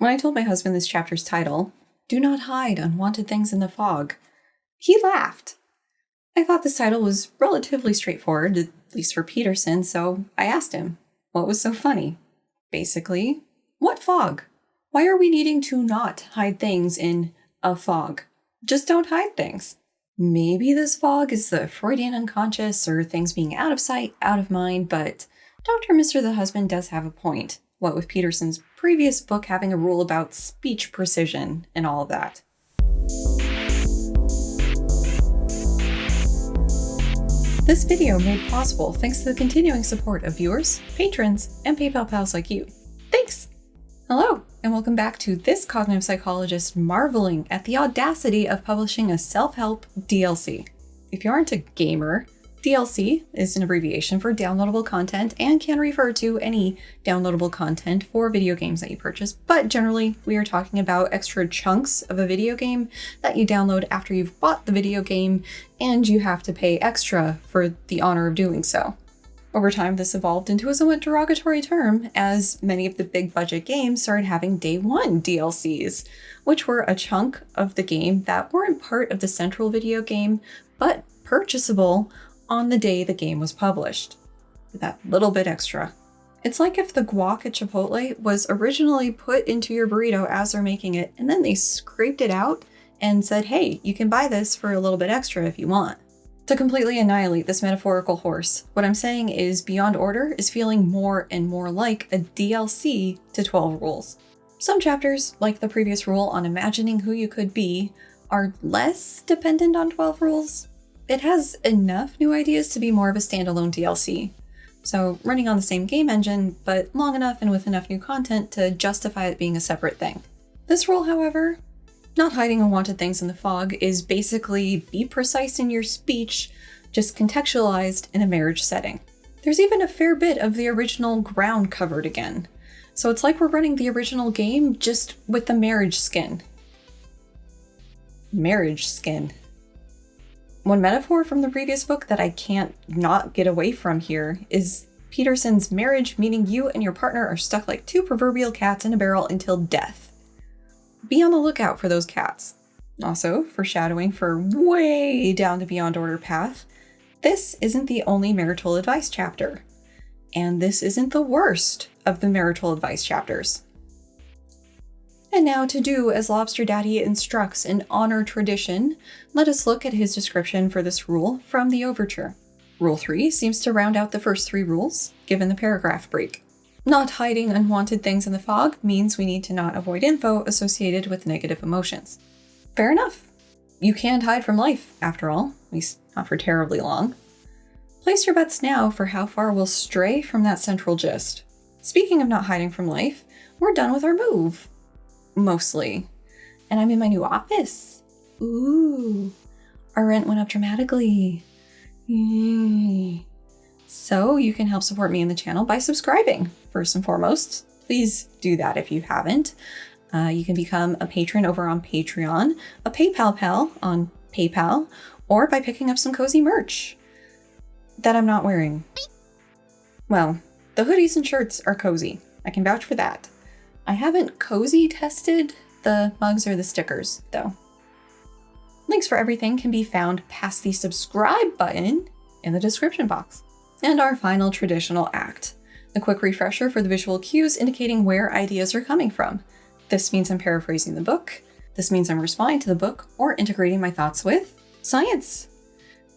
When I told my husband this chapter's title, "Do Not Hide Unwanted Things in the Fog," he laughed. I thought this title was relatively straightforward, at least for Peterson, so I asked him, what was so funny? Basically, what fog? Why are we needing to not hide things in a fog? Just don't hide things. Maybe this fog is the Freudian unconscious or things being out of sight, out of mind, but Dr. Mr. the Husband does have a point. What with Peterson's previous book having a rule about speech precision and all of that. This video made possible thanks to the continuing support of viewers, patrons, and PayPal pals like you. Thanks! Hello, and welcome back to this cognitive psychologist marveling at the audacity of publishing a self-help DLC. If you aren't a gamer, DLC is an abbreviation for downloadable content and can refer to any downloadable content for video games that you purchase, but generally we are talking about extra chunks of a video game that you download after you've bought the video game and you have to pay extra for the honor of doing so. Over time, this evolved into a somewhat derogatory term as many of the big budget games started having day one DLCs, which were a chunk of the game that weren't part of the central video game, but purchasable on the day the game was published. That little bit extra. It's like if the guac at Chipotle was originally put into your burrito as they're making it, and then they scraped it out and said, hey, you can buy this for a little bit extra if you want. To completely annihilate this metaphorical horse, what I'm saying is Beyond Order is feeling more and more like a DLC to 12 Rules. Some chapters, like the previous rule on imagining who you could be, are less dependent on 12 Rules. It has enough new ideas to be more of a standalone DLC. So running on the same game engine, but long enough and with enough new content to justify it being a separate thing. This rule, however, not hiding unwanted things in the fog, is basically be precise in your speech, just contextualized in a marriage setting. There's even a fair bit of the original ground covered again. So it's like we're running the original game just with the marriage skin. Marriage skin. One metaphor from the previous book that I can't not get away from here is Peterson's marriage, meaning you and your partner are stuck like two proverbial cats in a barrel until death. Be on the lookout for those cats. Also, foreshadowing for way down the Beyond Order path, this isn't the only marital advice chapter. And this isn't the worst of the marital advice chapters. And now, to do as Lobster Daddy instructs in honor tradition, let us look at his description for this rule from the overture. Rule 3 seems to round out the first 3 rules, given the paragraph break. Not hiding unwanted things in the fog means we need to not avoid info associated with negative emotions. Fair enough. You can't hide from life, after all, at least not for terribly long. Place your bets now for how far we'll stray from that central gist. Speaking of not hiding from life, we're done with our move. Mostly. And I'm in my new office. Ooh. Our rent went up dramatically. Yay. So you can help support me in the channel by subscribing, first and foremost. Please do that if you haven't. You can become a patron over on Patreon, a PayPal pal on PayPal, or by picking up some cozy merch that I'm not wearing. Well, the hoodies and shirts are cozy. I can vouch for that. I haven't cozy tested the mugs or the stickers, though. Links for everything can be found past the subscribe button in the description box. And our final traditional act, the quick refresher for the visual cues indicating where ideas are coming from. This means I'm paraphrasing the book. This means I'm responding to the book or integrating my thoughts with science.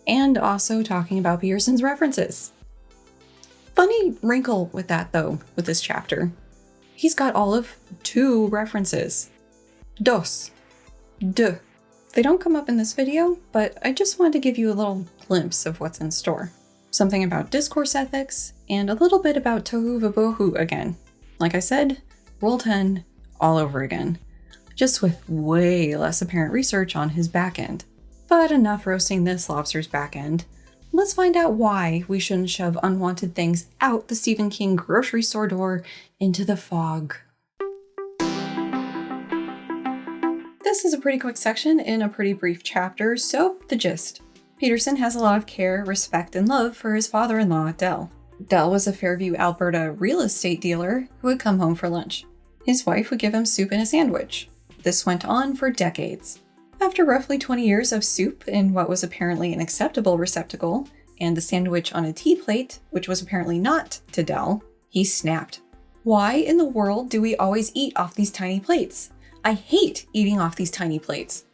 And also talking about Peterson's references. Funny wrinkle with that, though, with this chapter. He's got all of 2 references. Dos. De. They don't come up in this video, but I just wanted to give you a little glimpse of what's in store. Something about discourse ethics, and a little bit about tohu vabohu again. Like I said, Rule 10 all over again. Just with way less apparent research on his back end. But enough roasting this lobster's back end. Let's find out why we shouldn't shove unwanted things out the Stephen King grocery store door into the fog. This is a pretty quick section in a pretty brief chapter, so the gist. Peterson has a lot of care, respect, and love for his father-in-law, Dell. Dell was a Fairview, Alberta real estate dealer who had come home for lunch. His wife would give him soup in a sandwich. This went on for decades. After roughly 20 years of soup in what was apparently an acceptable receptacle, and the sandwich on a tea plate, which was apparently not to Dell, he snapped. Why in the world do we always eat off these tiny plates? I hate eating off these tiny plates.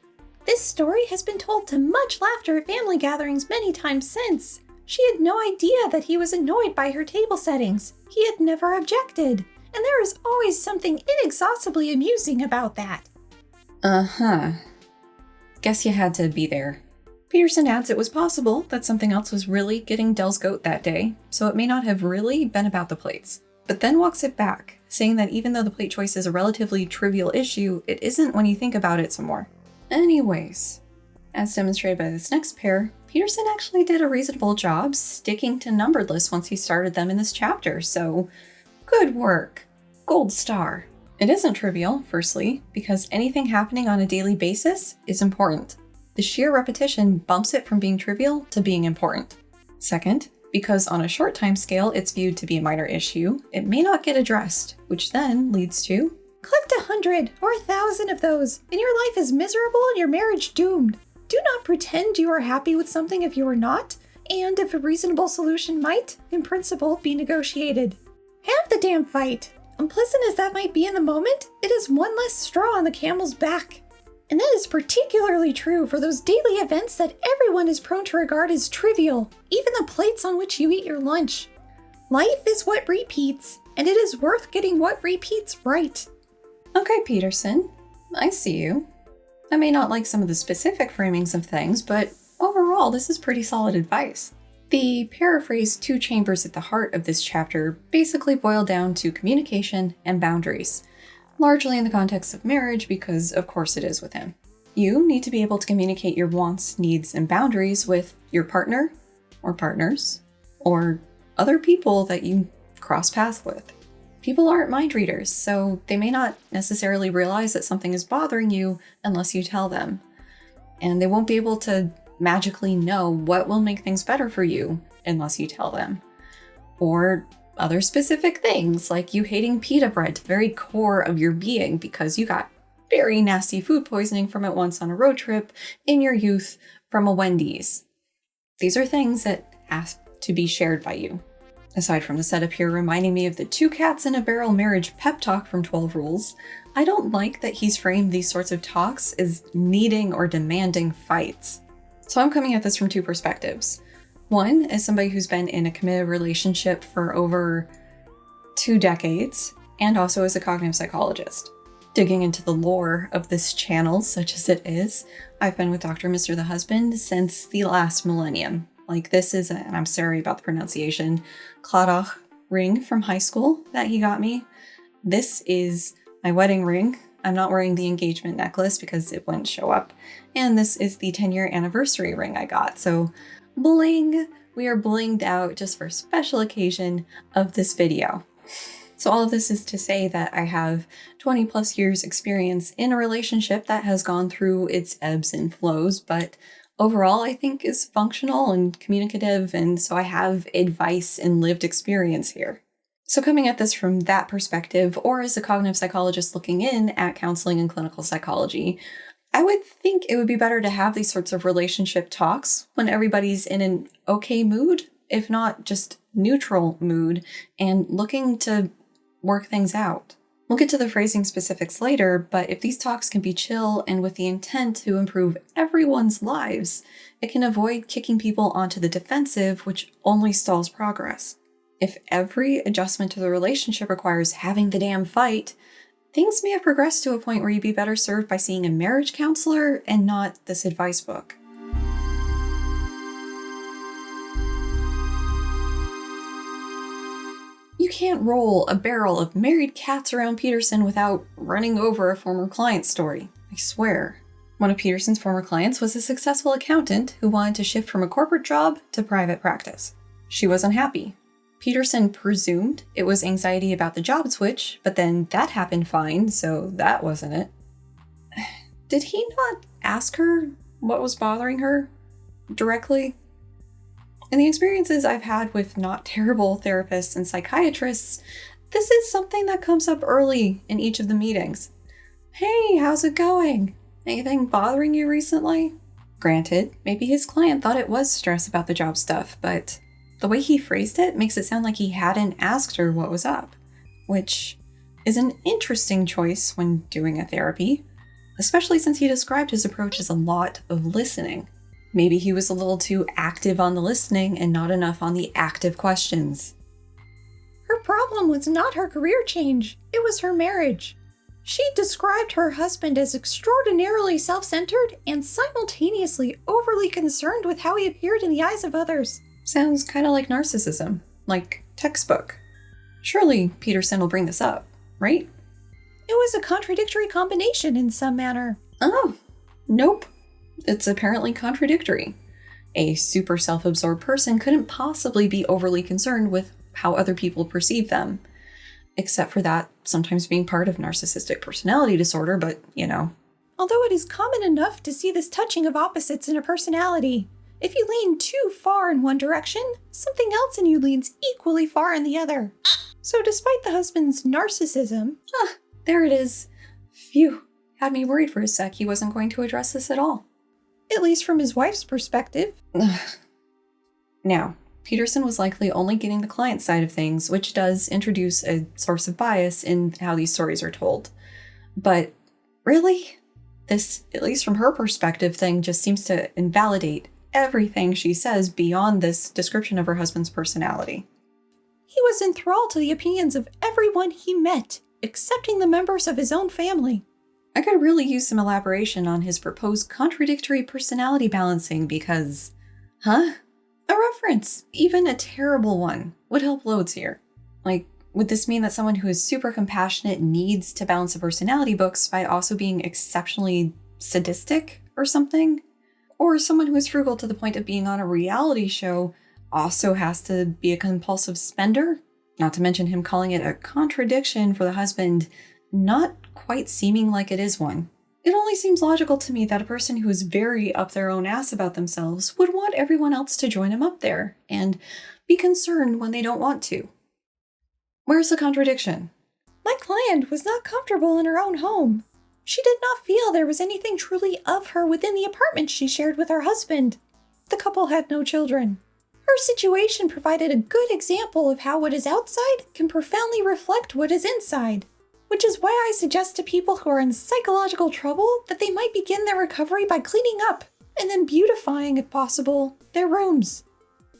This story has been told to much laughter at family gatherings many times since. She had no idea that he was annoyed by her table settings. He had never objected, and there is always something inexhaustibly amusing about that. Uh-huh. Guess you had to be there. Peterson adds it was possible that something else was really getting Dell's goat that day, so it may not have really been about the plates. But then walks it back, saying that even though the plate choice is a relatively trivial issue, it isn't when you think about it some more. Anyways, as demonstrated by this next pair, Peterson actually did a reasonable job sticking to numbered lists once he started them in this chapter, so good work. Gold star. It isn't trivial, firstly, because anything happening on a daily basis is important. The sheer repetition bumps it from being trivial to being important. Second, because on a short time scale it's viewed to be a minor issue, it may not get addressed, which then leads to collect 100 or 1,000 of those, and your life is miserable and your marriage doomed. Do not pretend you are happy with something if you are not, and if a reasonable solution might, in principle, be negotiated. Have the damn fight. Unpleasant as that might be in the moment, it is one less straw on the camel's back. And that is particularly true for those daily events that everyone is prone to regard as trivial, even the plates on which you eat your lunch. Life is what repeats, and it is worth getting what repeats right. Okay, Peterson, I see you. I may not like some of the specific framings of things, but overall, this is pretty solid advice. The paraphrased two chambers at the heart of this chapter basically boil down to communication and boundaries, largely in the context of marriage because of course it is with him. You need to be able to communicate your wants, needs, and boundaries with your partner, or partners, or other people that you cross paths with. People aren't mind readers, so they may not necessarily realize that something is bothering you unless you tell them. And they won't be able to magically know what will make things better for you unless you tell them. Or other specific things, like you hating pita bread to the very core of your being because you got very nasty food poisoning from it once on a road trip in your youth from a Wendy's. These are things that have to be shared by you. Aside from the setup here reminding me of the 2 cats in a barrel marriage pep talk from 12 Rules, I don't like that he's framed these sorts of talks as needing or demanding fights. So I'm coming at this from 2 perspectives. One, as somebody who's been in a committed relationship for over 2 decades, and also as a cognitive psychologist. Digging into the lore of this channel, such as it is, I've been with Dr. Mr. the Husband since the last millennium. Like this is, and I'm sorry about the pronunciation, Cladach ring from high school that he got me. This is my wedding ring. I'm not wearing the engagement necklace because it wouldn't show up. And this is the 10-year anniversary ring I got. So bling, we are blinged out just for a special occasion of this video. So all of this is to say that I have 20 plus years experience in a relationship that has gone through its ebbs and flows, but overall I think is functional and communicative, and so I have advice and lived experience here. So coming at this from that perspective, or as a cognitive psychologist looking in at counseling and clinical psychology, I would think it would be better to have these sorts of relationship talks when everybody's in an okay mood, if not just neutral mood, and looking to work things out. We'll get to the phrasing specifics later, but if these talks can be chill and with the intent to improve everyone's lives, it can avoid kicking people onto the defensive, which only stalls progress. If every adjustment to the relationship requires having the damn fight, things may have progressed to a point where you'd be better served by seeing a marriage counselor and not this advice book. You can't roll a barrel of married cats around Peterson without running over a former client story, I swear. One of Peterson's former clients was a successful accountant who wanted to shift from a corporate job to private practice. She was unhappy. Peterson presumed it was anxiety about the job switch, but then that happened fine, so that wasn't it. Did he not ask her what was bothering her directly? In the experiences I've had with not terrible therapists and psychiatrists, This is something that comes up early in each of the meetings. Hey, how's it going? Anything bothering you recently? Granted, maybe his client thought it was stress about the job stuff, but the way he phrased it makes it sound like he hadn't asked her what was up, which is an interesting choice when doing a therapy, especially since he described his approach as a lot of listening. Maybe he was a little too active on the listening and not enough on the active questions. Her problem was not her career change, it was her marriage. She described her husband as extraordinarily self-centered and simultaneously overly concerned with how he appeared in the eyes of others. Sounds kind of like narcissism, like textbook. Surely Peterson will bring this up, right? It was a contradictory combination in some manner. Oh, nope. It's apparently contradictory. A super self-absorbed person couldn't possibly be overly concerned with how other people perceive them. Except for that sometimes being part of narcissistic personality disorder, but, Although it is common enough to see this touching of opposites in a personality, if you lean too far in one direction, something else in you leans equally far in the other. So despite the husband's narcissism... there it is. Phew, had me worried for a sec he wasn't going to address this at all. At least from his wife's perspective. Now, Peterson was likely only getting the client side of things, which does introduce a source of bias in how these stories are told. But really, this, at least from her perspective, thing just seems to invalidate everything she says beyond this description of her husband's personality. He was enthralled to the opinions of everyone he met, excepting the members of his own family. I could really use some elaboration on his proposed contradictory personality balancing because, a reference, even a terrible one, would help loads here. Like, would this mean that someone who is super compassionate needs to balance the personality books by also being exceptionally sadistic or something? Or someone who is frugal to the point of being on a reality show also has to be a compulsive spender? Not to mention him calling it a contradiction for the husband, not quite seeming like it is one. It only seems logical to me that a person who is very up their own ass about themselves would want everyone else to join him up there and be concerned when they don't want to. Where's the contradiction? My client was not comfortable in her own home. She did not feel there was anything truly of her within the apartment she shared with her husband. The couple had no children. Her situation provided a good example of how what is outside can profoundly reflect what is inside. Which is why I suggest to people who are in psychological trouble that they might begin their recovery by cleaning up, and then beautifying, if possible, their rooms.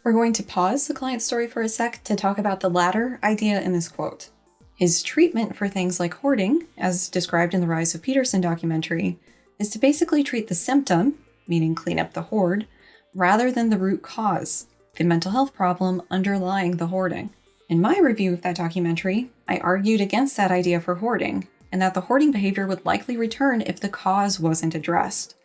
We're going to pause the client story for a sec to talk about the latter idea in this quote. His treatment for things like hoarding, as described in the Rise of Peterson documentary, is to basically treat the symptom, meaning clean up the hoard, rather than the root cause, the mental health problem underlying the hoarding. In my review of that documentary, I argued against that idea for hoarding, and that the hoarding behavior would likely return if the cause wasn't addressed.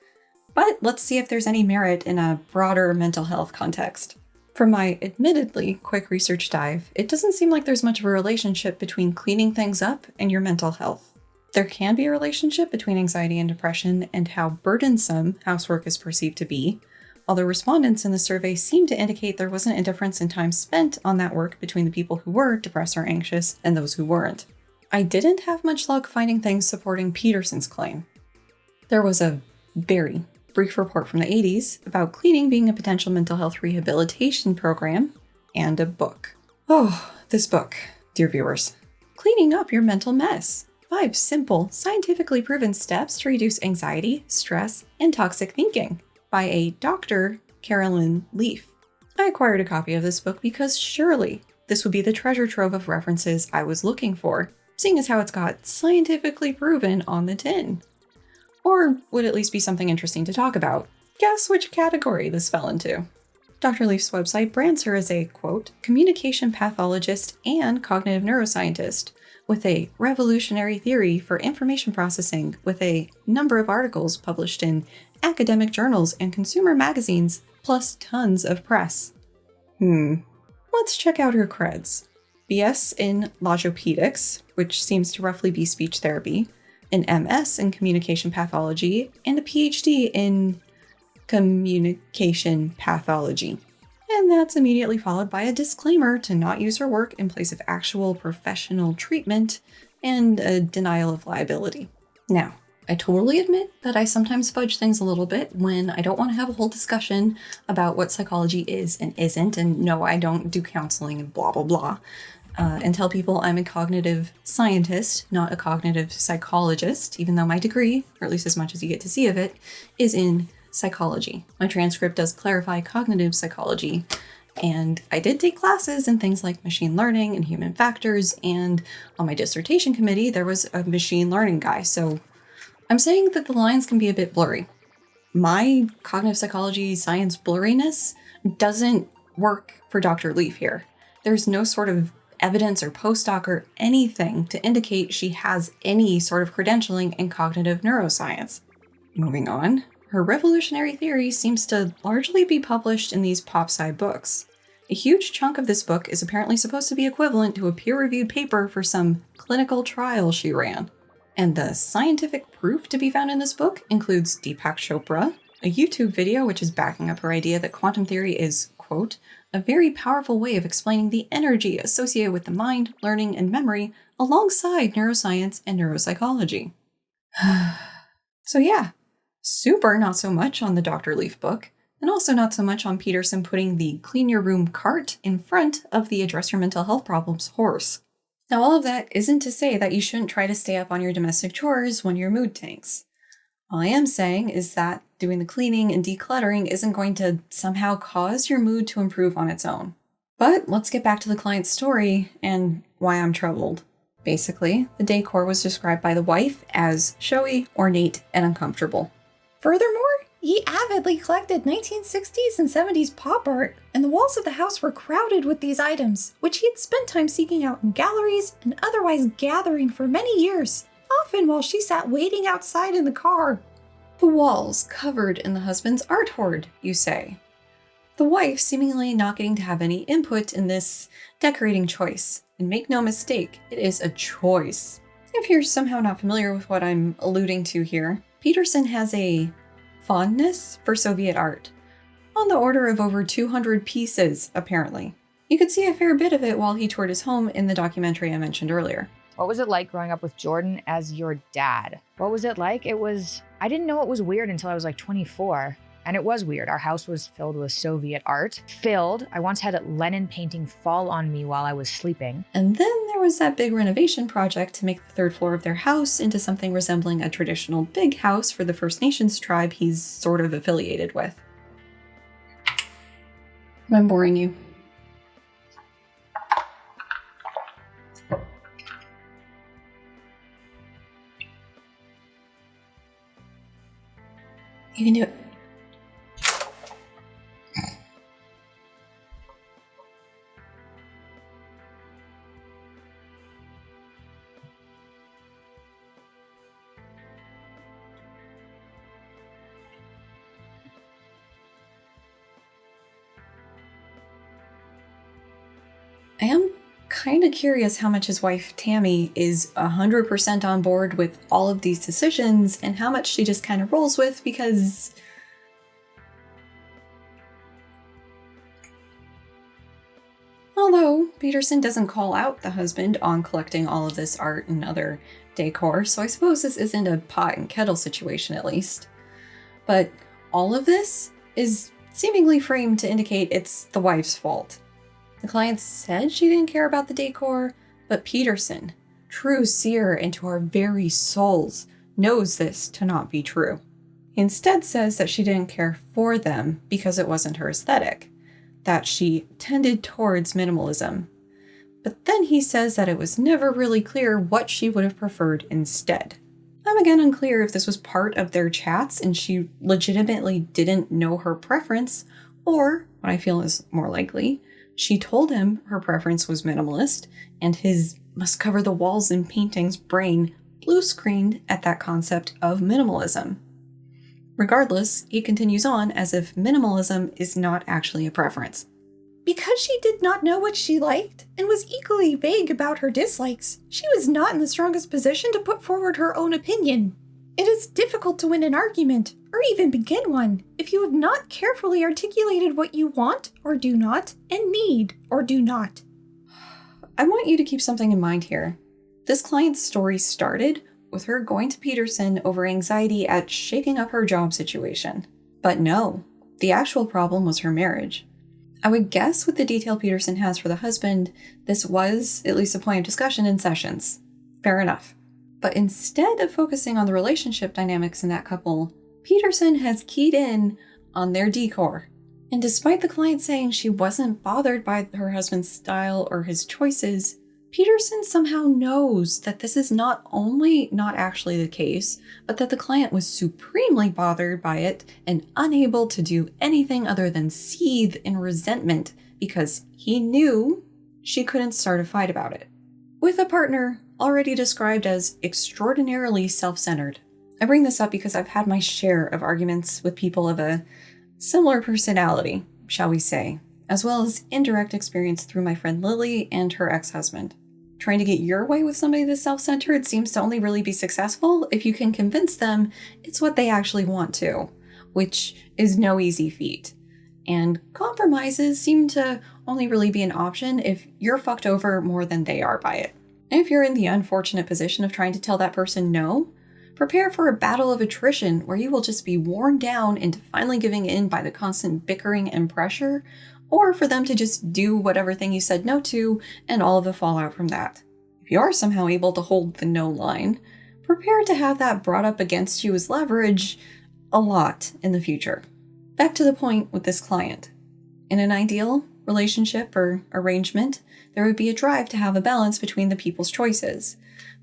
But let's see if there's any merit in a broader mental health context. From my admittedly quick research dive, it doesn't seem like there's much of a relationship between cleaning things up and your mental health. There can be a relationship between anxiety and depression and how burdensome housework is perceived to be, although respondents in the survey seem to indicate there wasn't a difference in time spent on that work between the people who were depressed or anxious and those who weren't. I didn't have much luck finding things supporting Peterson's claim. There was a very brief report from the 80s about cleaning being a potential mental health rehabilitation program, and a book. Oh, this book, dear viewers. Cleaning up your mental mess. 5 simple, scientifically proven steps to reduce anxiety, stress, and toxic thinking, by a Dr. Carolyn Leaf. I acquired a copy of this book because surely this would be the treasure trove of references I was looking for, seeing as how it's got scientifically proven on the tin. Or would at least be something interesting to talk about. Guess which category this fell into. Dr. Leaf's website brands her as a, quote, communication pathologist and cognitive neuroscientist, with a revolutionary theory for information processing, with a number of articles published in academic journals and consumer magazines, plus tons of press. Let's check out her creds. BS in logopedics, which seems to roughly be speech therapy, an MS in communication pathology, and a PhD in communication pathology. And that's immediately followed by a disclaimer to not use her work in place of actual professional treatment and a denial of liability. Now, I totally admit that I sometimes fudge things a little bit when I don't want to have a whole discussion about what psychology is and isn't, and no, I don't do counseling and blah, blah, blah, and tell people I'm a cognitive scientist, not a cognitive psychologist, even though my degree, or at least as much as you get to see of it, is in psychology. My transcript does clarify cognitive psychology, and I did take classes in things like machine learning and human factors, and on my dissertation committee, there was a machine learning guy, so I'm saying that the lines can be a bit blurry. My cognitive psychology science blurriness doesn't work for Dr. Leaf here. There's no sort of evidence or postdoc or anything to indicate she has any sort of credentialing in cognitive neuroscience. Moving on, her revolutionary theory seems to largely be published in these pop-sci books. A huge chunk of this book is apparently supposed to be equivalent to a peer-reviewed paper for some clinical trial she ran. And the scientific proof to be found in this book includes Deepak Chopra, a YouTube video which is backing up her idea that quantum theory is, quote, a very powerful way of explaining the energy associated with the mind, learning, and memory alongside neuroscience and neuropsychology. So yeah, super not so much on the Dr. Leaf book, and also not so much on Peterson putting the clean your room cart in front of the address your mental health problems horse. Now, all of that isn't to say that you shouldn't try to stay up on your domestic chores when your mood tanks. All I am saying is that doing the cleaning and decluttering isn't going to somehow cause your mood to improve on its own. But let's get back to the client's story and why I'm troubled. Basically, the decor was described by the wife as showy, ornate, and uncomfortable. Furthermore, he avidly collected 1960s and 70s pop art, and the walls of the house were crowded with these items, which he had spent time seeking out in galleries and otherwise gathering for many years, often while she sat waiting outside in the car. The walls covered in the husband's art hoard, you say. The wife seemingly not getting to have any input in this decorating choice. And make no mistake, it is a choice. If you're somehow not familiar with what I'm alluding to here, Peterson has a fondness for Soviet art, on the order of over 200 pieces, apparently. You could see a fair bit of it while he toured his home in the documentary I mentioned earlier. What was it like growing up with Jordan as your dad? What was it like? I didn't know it was weird until I was like 24. And it was weird. Our house was filled with Soviet art. I once had a Lenin painting fall on me while I was sleeping. And then there was that big renovation project to make the third floor of their house into something resembling a traditional big house for the First Nations tribe he's sort of affiliated with. I'm boring you. You can do it. I am kind of curious how much his wife Tammy is 100% on board with all of these decisions and how much she just kind of rolls with because... Although Peterson doesn't call out the husband on collecting all of this art and other decor, so I suppose this isn't a pot and kettle situation at least. But all of this is seemingly framed to indicate it's the wife's fault. The client said she didn't care about the decor, but Peterson, true seer into our very souls, knows this to not be true. He instead says that she didn't care for them because it wasn't her aesthetic, that she tended towards minimalism. But then he says that it was never really clear what she would have preferred instead. I'm again unclear if this was part of their chats and she legitimately didn't know her preference, or, what I feel is more likely, she told him her preference was minimalist, and his must cover the walls in paintings brain blue-screened at that concept of minimalism. Regardless, he continues on as if minimalism is not actually a preference. Because she did not know what she liked and was equally vague about her dislikes, she was not in the strongest position to put forward her own opinion. It is difficult to win an argument, or even begin one, if you have not carefully articulated what you want or do not, and need or do not. I want you to keep something in mind here. This client's story started with her going to Peterson over anxiety at shaking up her job situation. But no, the actual problem was her marriage. I would guess with the detail Peterson has for the husband, this was at least a point of discussion in sessions. Fair enough. But instead of focusing on the relationship dynamics in that couple, Peterson has keyed in on their decor. And despite the client saying she wasn't bothered by her husband's style or his choices, Peterson somehow knows that this is not only not actually the case, but that the client was supremely bothered by it and unable to do anything other than seethe in resentment because he knew she couldn't start a fight about it. With a partner already described as extraordinarily self-centered. I bring this up because I've had my share of arguments with people of a similar personality, shall we say, as well as indirect experience through my friend Lily and her ex-husband. Trying to get your way with somebody this self-centered seems to only really be successful if you can convince them it's what they actually want to, which is no easy feat. And compromises seem to only really be an option if you're fucked over more than they are by it. And if you're in the unfortunate position of trying to tell that person no, prepare for a battle of attrition where you will just be worn down into finally giving in by the constant bickering and pressure, or for them to just do whatever thing you said no to and all of the fallout from that. If you are somehow able to hold the no line, prepare to have that brought up against you as leverage a lot in the future. Back to the point with this client. In an ideal relationship or arrangement, there would be a drive to have a balance between the people's choices.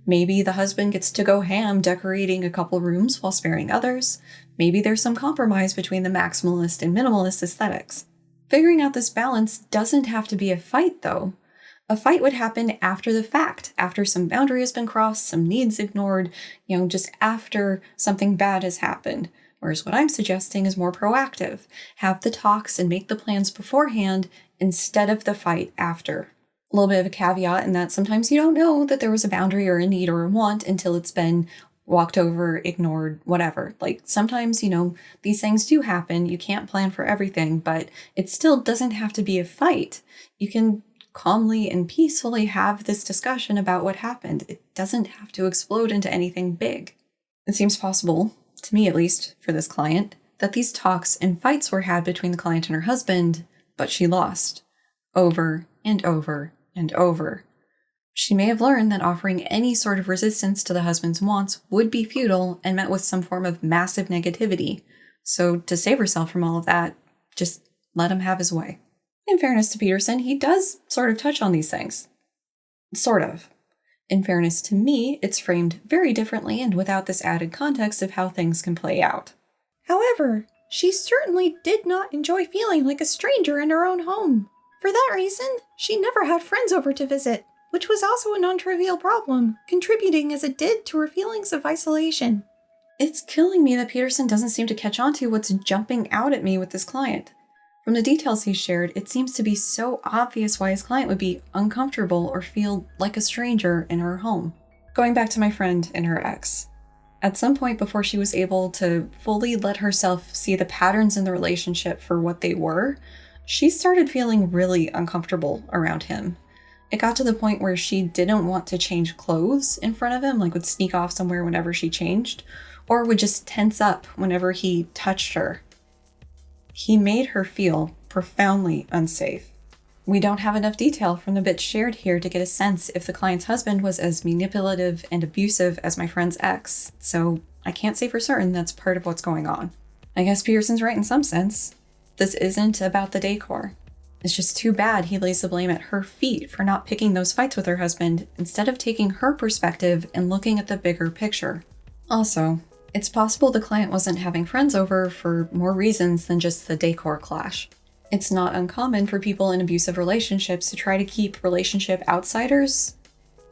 Maybe the husband gets to go ham decorating a couple rooms while sparing others. Maybe there's some compromise between the maximalist and minimalist aesthetics. Figuring out this balance doesn't have to be a fight, though. A fight would happen after the fact, after some boundary has been crossed, some needs ignored, just after something bad has happened. Whereas what I'm suggesting is more proactive. Have the talks and make the plans beforehand instead of the fight after. A little bit of a caveat in that sometimes you don't know that there was a boundary or a need or a want until it's been walked over, ignored, whatever. Like sometimes, these things do happen. You can't plan for everything, but it still doesn't have to be a fight. You can calmly and peacefully have this discussion about what happened. It doesn't have to explode into anything big. It seems possible, to me at least, for this client, that these talks and fights were had between the client and her husband, but she lost. Over and over and over. She may have learned that offering any sort of resistance to the husband's wants would be futile and met with some form of massive negativity. So to save herself from all of that, just let him have his way. In fairness to Peterson, he does sort of touch on these things. Sort of. In fairness to me, it's framed very differently and without this added context of how things can play out. However, she certainly did not enjoy feeling like a stranger in her own home. For that reason, she never had friends over to visit, which was also a non-trivial problem, contributing as it did to her feelings of isolation. It's killing me that Peterson doesn't seem to catch on to what's jumping out at me with this client. From the details he shared, it seems to be so obvious why his client would be uncomfortable or feel like a stranger in her home. Going back to my friend and her ex. At some point before she was able to fully let herself see the patterns in the relationship for what they were, she started feeling really uncomfortable around him. It got to the point where she didn't want to change clothes in front of him, like would sneak off somewhere whenever she changed, or would just tense up whenever he touched her. He made her feel profoundly unsafe. We don't have enough detail from the bits shared here to get a sense if the client's husband was as manipulative and abusive as my friend's ex, so I can't say for certain that's part of what's going on. I guess Peterson's right in some sense. This isn't about the decor. It's just too bad he lays the blame at her feet for not picking those fights with her husband instead of taking her perspective and looking at the bigger picture. Also, it's possible the client wasn't having friends over for more reasons than just the decor clash. It's not uncommon for people in abusive relationships to try to keep relationship outsiders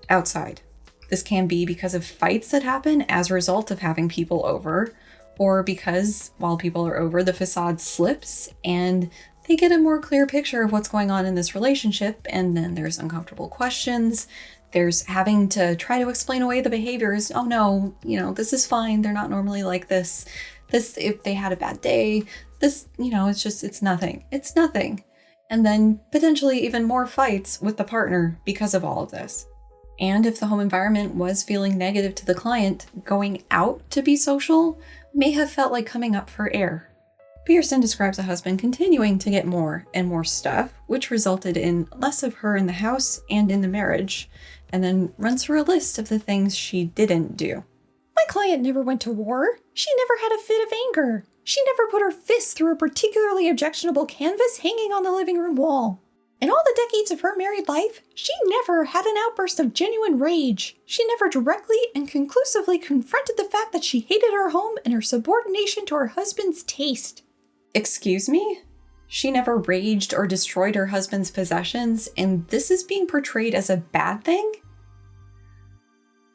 outside. This can be because of fights that happen as a result of having people over, or because while people are over, the facade slips and they get a more clear picture of what's going on in this relationship, and then there's uncomfortable questions. There's having to try to explain away the behaviors. Oh no, this is fine. They're not normally like this. This, if they had a bad day, this, it's nothing. It's nothing. And then potentially even more fights with the partner because of all of this. And if the home environment was feeling negative to the client, going out to be social may have felt like coming up for air. Peterson describes the husband continuing to get more and more stuff, which resulted in less of her in the house and in the marriage, and then runs through a list of the things she didn't do. My client never went to war. She never had a fit of anger. She never put her fist through a particularly objectionable canvas hanging on the living room wall. In all the decades of her married life, she never had an outburst of genuine rage. She never directly and conclusively confronted the fact that she hated her home and her subordination to her husband's taste. Excuse me? She never raged or destroyed her husband's possessions, and this is being portrayed as a bad thing?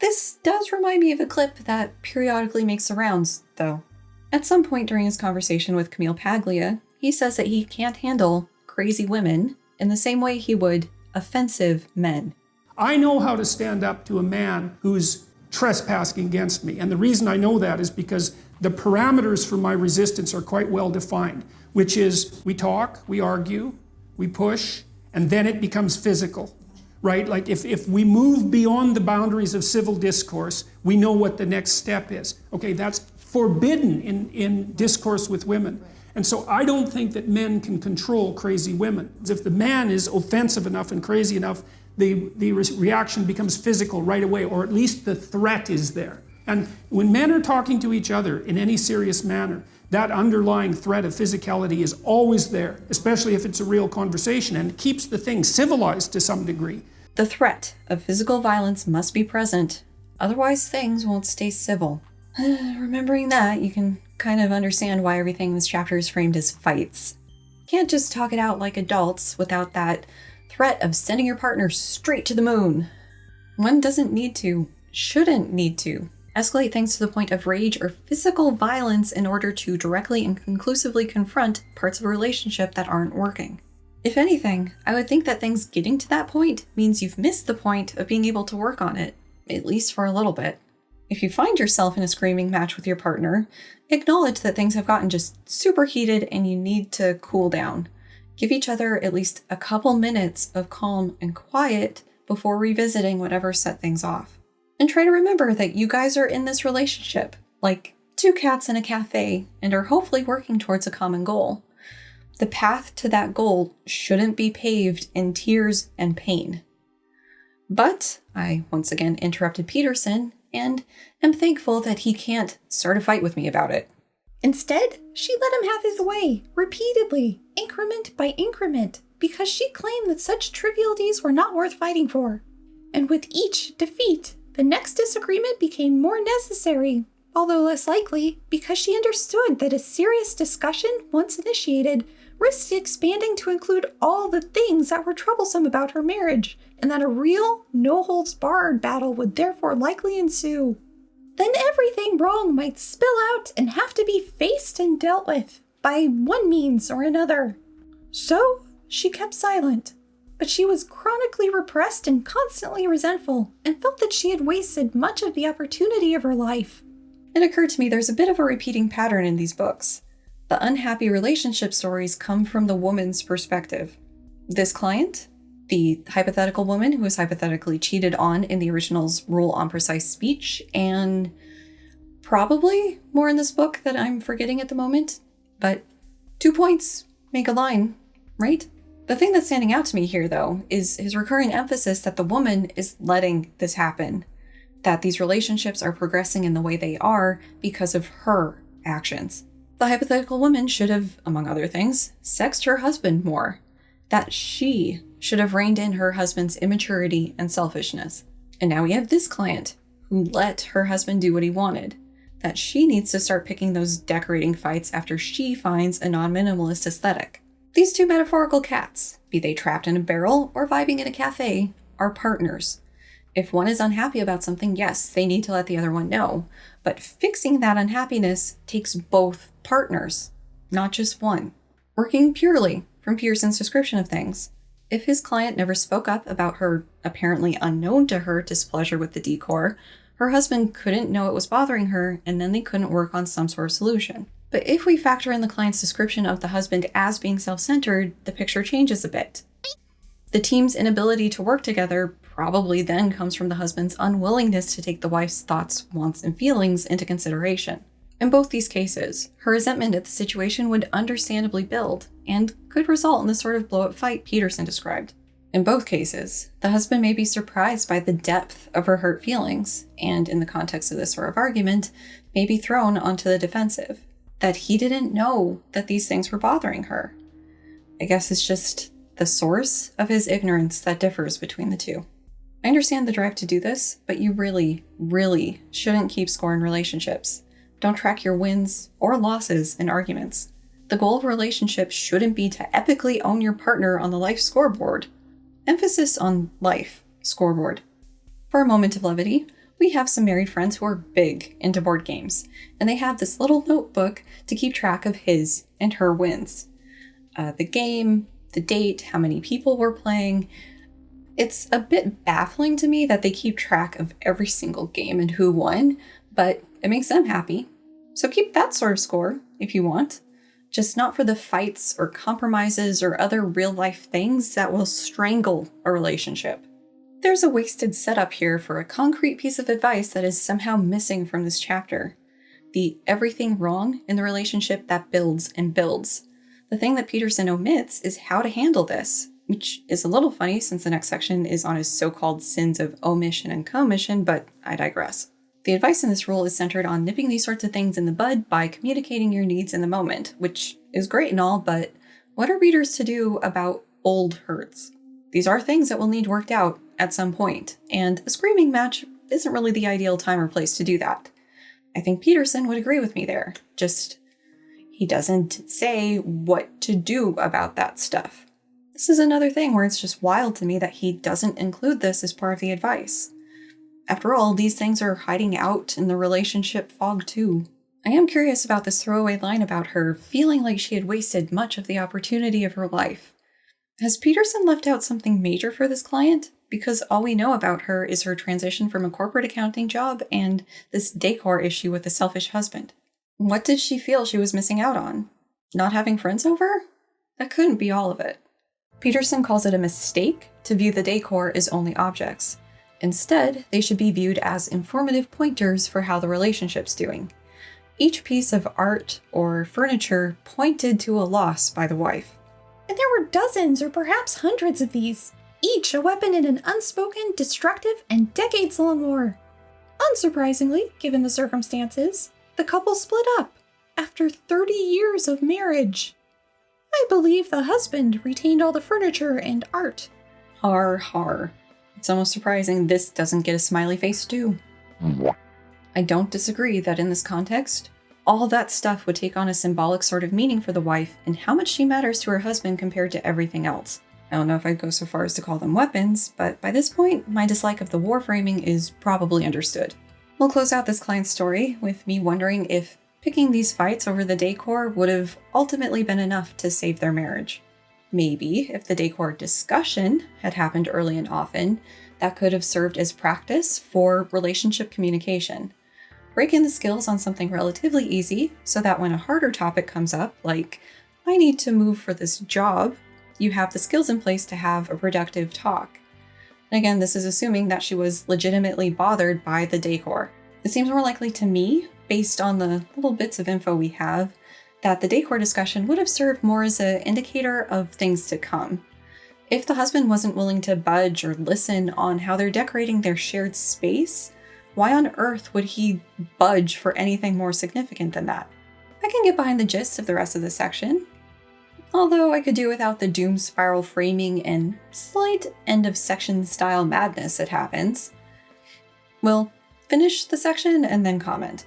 This does remind me of a clip that periodically makes the rounds, though. At some point during his conversation with Camille Paglia, he says that he can't handle crazy women in the same way he would offensive men. I know how to stand up to a man who's trespassing against me. And the reason I know that is because the parameters for my resistance are quite well defined, which is we talk, we argue, we push, and then it becomes physical, right? Like if we move beyond the boundaries of civil discourse, we know what the next step is. Okay, that's forbidden in discourse with women. And so I don't think that men can control crazy women. If the man is offensive enough and crazy enough, the reaction becomes physical right away, or at least the threat is there. And when men are talking to each other in any serious manner, that underlying threat of physicality is always there, especially if it's a real conversation, and it keeps the thing civilized to some degree. The threat of physical violence must be present, otherwise things won't stay civil. Remembering that, you can kind of understand why everything in this chapter is framed as fights. Can't just talk it out like adults without that threat of sending your partner straight to the moon. One doesn't need to, shouldn't need to, escalate things to the point of rage or physical violence in order to directly and conclusively confront parts of a relationship that aren't working. If anything, I would think that things getting to that point means you've missed the point of being able to work on it, at least for a little bit. If you find yourself in a screaming match with your partner, acknowledge that things have gotten just super heated and you need to cool down. Give each other at least a couple minutes of calm and quiet before revisiting whatever set things off. And try to remember that you guys are in this relationship, like two cats in a cafe, and are hopefully working towards a common goal. The path to that goal shouldn't be paved in tears and pain. But I once again interrupted Peterson, and am thankful that he can't start a fight with me about it. Instead, she let him have his way, repeatedly, increment by increment, because she claimed that such trivialities were not worth fighting for. And with each defeat, the next disagreement became more necessary, although less likely, because she understood that a serious discussion, once initiated, risked expanding to include all the things that were troublesome about her marriage, and that a real, no-holds-barred battle would therefore likely ensue. Then everything wrong might spill out and have to be faced and dealt with, by one means or another. So, she kept silent. But she was chronically repressed and constantly resentful, and felt that she had wasted much of the opportunity of her life. It occurred to me there's a bit of a repeating pattern in these books. The unhappy relationship stories come from the woman's perspective. This client, the hypothetical woman who was hypothetically cheated on in the original's rule on precise speech, and probably more in this book that I'm forgetting at the moment, but 2 points make a line, right? The thing that's standing out to me here, though, is his recurring emphasis that the woman is letting this happen, that these relationships are progressing in the way they are because of her actions. The hypothetical woman should have, among other things, sexed her husband more, that she should have reined in her husband's immaturity and selfishness. And now we have this client who let her husband do what he wanted, that she needs to start picking those decorating fights after she finds a non-minimalist aesthetic. These two metaphorical cats, be they trapped in a barrel or vibing in a cafe, are partners. If one is unhappy about something, yes, they need to let the other one know, but fixing that unhappiness takes both partners, not just one. Working purely from Peterson's description of things, If his client never spoke up about her apparently unknown to her displeasure with the decor, her husband couldn't know it was bothering her, and then they couldn't work on some sort of solution. But if we factor in the client's description of the husband as being self-centered, the picture changes a bit. The team's inability to work together probably then comes from the husband's unwillingness to take the wife's thoughts, wants, and feelings into consideration. In both these cases, her resentment at the situation would understandably build, and could result in the sort of blow-up fight Peterson described. In both cases, the husband may be surprised by the depth of her hurt feelings, and in the context of this sort of argument, may be thrown onto the defensive, that he didn't know that these things were bothering her. I guess it's just the source of his ignorance that differs between the two. I understand the drive to do this, but you really, really shouldn't keep score in relationships. Don't track your wins or losses in arguments. The goal of a relationship shouldn't be to epically own your partner on the life scoreboard. Emphasis on life scoreboard. For a moment of levity, we have some married friends who are big into board games, and they have this little notebook to keep track of his and her wins. The game, the date, how many people were playing. It's a bit baffling to me that they keep track of every single game and who won, but it makes them happy. So keep that sort of score if you want, just not for the fights or compromises or other real-life things that will strangle a relationship. There's a wasted setup here for a concrete piece of advice that is somehow missing from this chapter. The everything wrong in the relationship that builds and builds. The thing that Peterson omits is how to handle this, which is a little funny since the next section is on his so-called sins of omission and commission, but I digress. The advice in this rule is centered on nipping these sorts of things in the bud by communicating your needs in the moment, which is great and all, but what are readers to do about old hurts? These are things that will need worked out at some point, and a screaming match isn't really the ideal time or place to do that. I think Peterson would agree with me there, just he doesn't say what to do about that stuff. This is another thing where it's just wild to me that he doesn't include this as part of the advice. After all, these things are hiding out in the relationship fog too. I am curious about this throwaway line about her feeling like she had wasted much of the opportunity of her life. Has Peterson left out something major for this client? Because all we know about her is her transition from a corporate accounting job and this decor issue with a selfish husband. What did she feel she was missing out on? Not having friends over? That couldn't be all of it. Peterson calls it a mistake to view the decor as only objects. Instead, they should be viewed as informative pointers for how the relationship's doing. Each piece of art or furniture pointed to a loss by the wife. And there were dozens or perhaps hundreds of these, each a weapon in an unspoken, destructive, and decades-long war. Unsurprisingly, given the circumstances, the couple split up after 30 years of marriage. I believe the husband retained all the furniture and art. Har har. It's almost surprising this doesn't get a smiley face too. I don't disagree that in this context, all that stuff would take on a symbolic sort of meaning for the wife and how much she matters to her husband compared to everything else. I don't know if I'd go so far as to call them weapons, but by this point, my dislike of the war framing is probably understood. We'll close out this client's story with me wondering if picking these fights over the decor would have ultimately been enough to save their marriage. Maybe if the decor discussion had happened early and often, that could have served as practice for relationship communication. Break in the skills on something relatively easy so that when a harder topic comes up, like, I need to move for this job, you have the skills in place to have a productive talk. And again, this is assuming that she was legitimately bothered by the decor. It seems more likely to me, based on the little bits of info we have, that the decor discussion would have served more as an indicator of things to come. If the husband wasn't willing to budge or listen on how they're decorating their shared space, why on earth would he budge for anything more significant than that? I can get behind the gist of the rest of the section, although I could do without the doom spiral framing and slight end of section style madness that happens. We'll finish the section and then comment.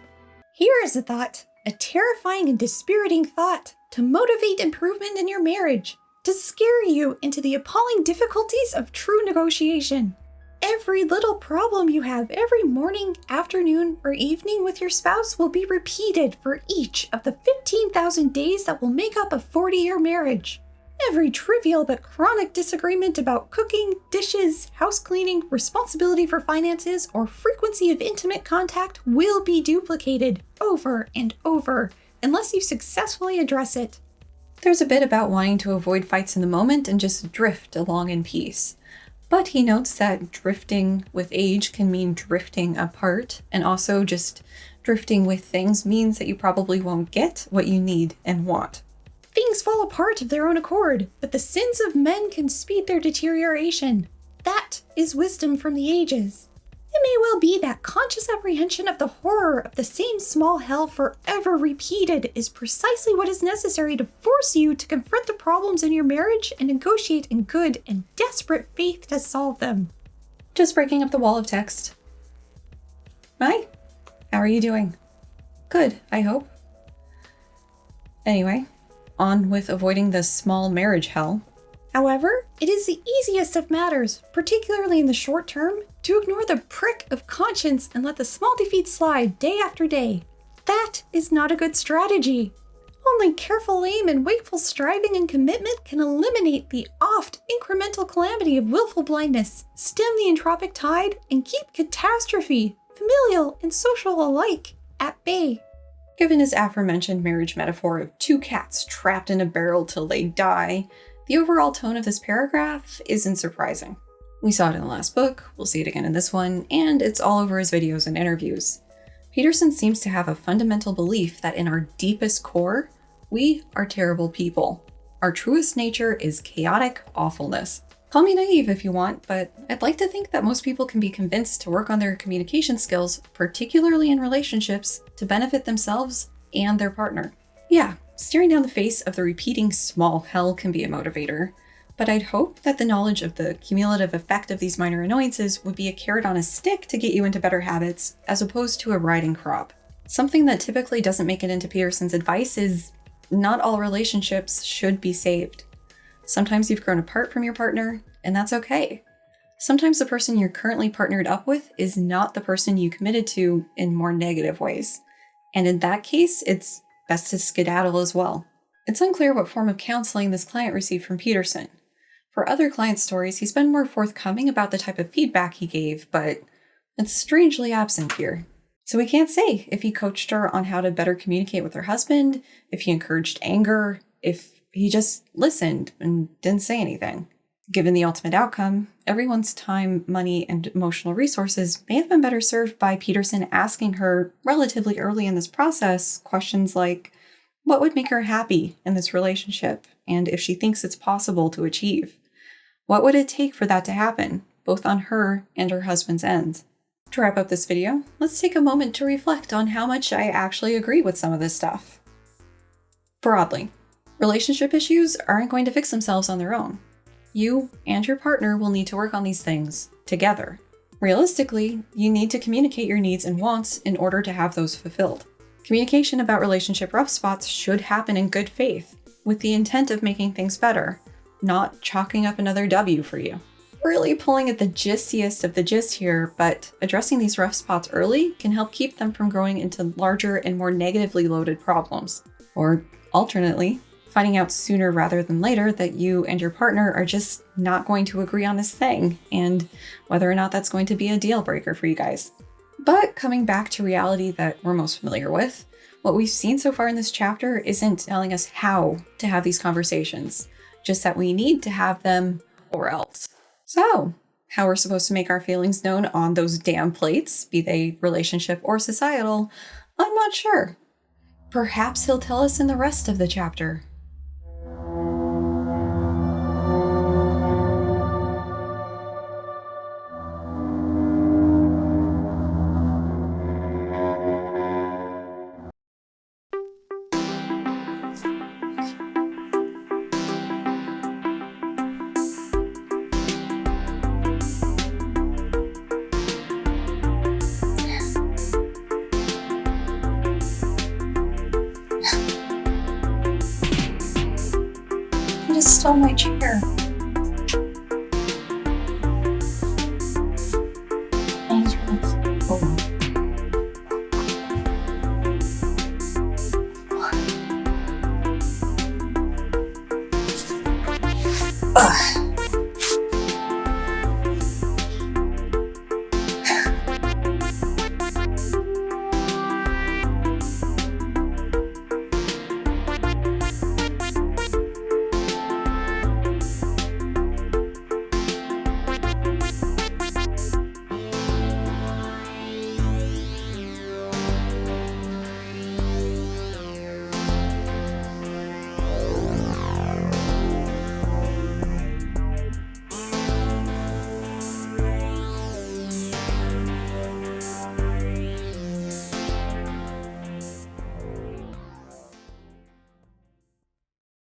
Here is a thought, a terrifying and dispiriting thought to motivate improvement in your marriage, to scare you into the appalling difficulties of true negotiation. Every little problem you have every morning, afternoon, or evening with your spouse will be repeated for each of the 15,000 days that will make up a 40-year marriage. Every trivial but chronic disagreement about cooking, dishes, house cleaning, responsibility for finances, or frequency of intimate contact will be duplicated over and over unless you successfully address it. There's a bit about wanting to avoid fights in the moment and just drift along in peace. But he notes that drifting with age can mean drifting apart, and also just drifting with things means that you probably won't get what you need and want. Things fall apart of their own accord, but the sins of men can speed their deterioration. That is wisdom from the ages. It may well be that conscious apprehension of the horror of the same small hell forever repeated is precisely what is necessary to force you to confront the problems in your marriage and negotiate in good and desperate faith to solve them. Just breaking up the wall of text. Hi, how are you doing? Good, I hope. Anyway, on with avoiding the small marriage hell. However, it is the easiest of matters, particularly in the short term, to ignore the prick of conscience and let the small defeats slide day after day. That is not a good strategy. Only careful aim and wakeful striving and commitment can eliminate the oft incremental calamity of willful blindness, stem the entropic tide, and keep catastrophe, familial and social alike, at bay. Given his aforementioned marriage metaphor of two cats trapped in a barrel till they die, the overall tone of this paragraph isn't surprising. We saw it in the last book, we'll see it again in this one, and it's all over his videos and interviews. Peterson seems to have a fundamental belief that in our deepest core, we are terrible people. Our truest nature is chaotic awfulness. Call me naive if you want, but I'd like to think that most people can be convinced to work on their communication skills, particularly in relationships, to benefit themselves and their partner. Yeah, staring down the face of the repeating small hell can be a motivator, but I'd hope that the knowledge of the cumulative effect of these minor annoyances would be a carrot on a stick to get you into better habits, as opposed to a riding crop. Something that typically doesn't make it into Peterson's advice is not all relationships should be saved. Sometimes you've grown apart from your partner, and that's okay. Sometimes the person you're currently partnered up with is not the person you committed to in more negative ways. And in that case, it's best to skedaddle as well. It's unclear what form of counseling this client received from Peterson. For other client stories, he's been more forthcoming about the type of feedback he gave, but it's strangely absent here. So we can't say if he coached her on how to better communicate with her husband, if he encouraged anger, if he just listened and didn't say anything. Given the ultimate outcome, everyone's time, money, and emotional resources may have been better served by Peterson asking her relatively early in this process questions like, what would make her happy in this relationship, and if she thinks it's possible to achieve? What would it take for that to happen, both on her and her husband's end? To wrap up this video, let's take a moment to reflect on how much I actually agree with some of this stuff. Broadly, relationship issues aren't going to fix themselves on their own. You and your partner will need to work on these things together. Realistically, you need to communicate your needs and wants in order to have those fulfilled. Communication about relationship rough spots should happen in good faith, with the intent of making things better, not chalking up another W for you. Really pulling at the gistiest of the gist here, but addressing these rough spots early can help keep them from growing into larger and more negatively loaded problems. Or alternately, finding out sooner rather than later that you and your partner are just not going to agree on this thing, and whether or not that's going to be a deal breaker for you guys. But coming back to reality that we're most familiar with, what we've seen so far in this chapter isn't telling us how to have these conversations, just that we need to have them or else. So, how we're supposed to make our feelings known on those damn plates, be they relationship or societal, I'm not sure. Perhaps he'll tell us in the rest of the chapter. Stole my chair.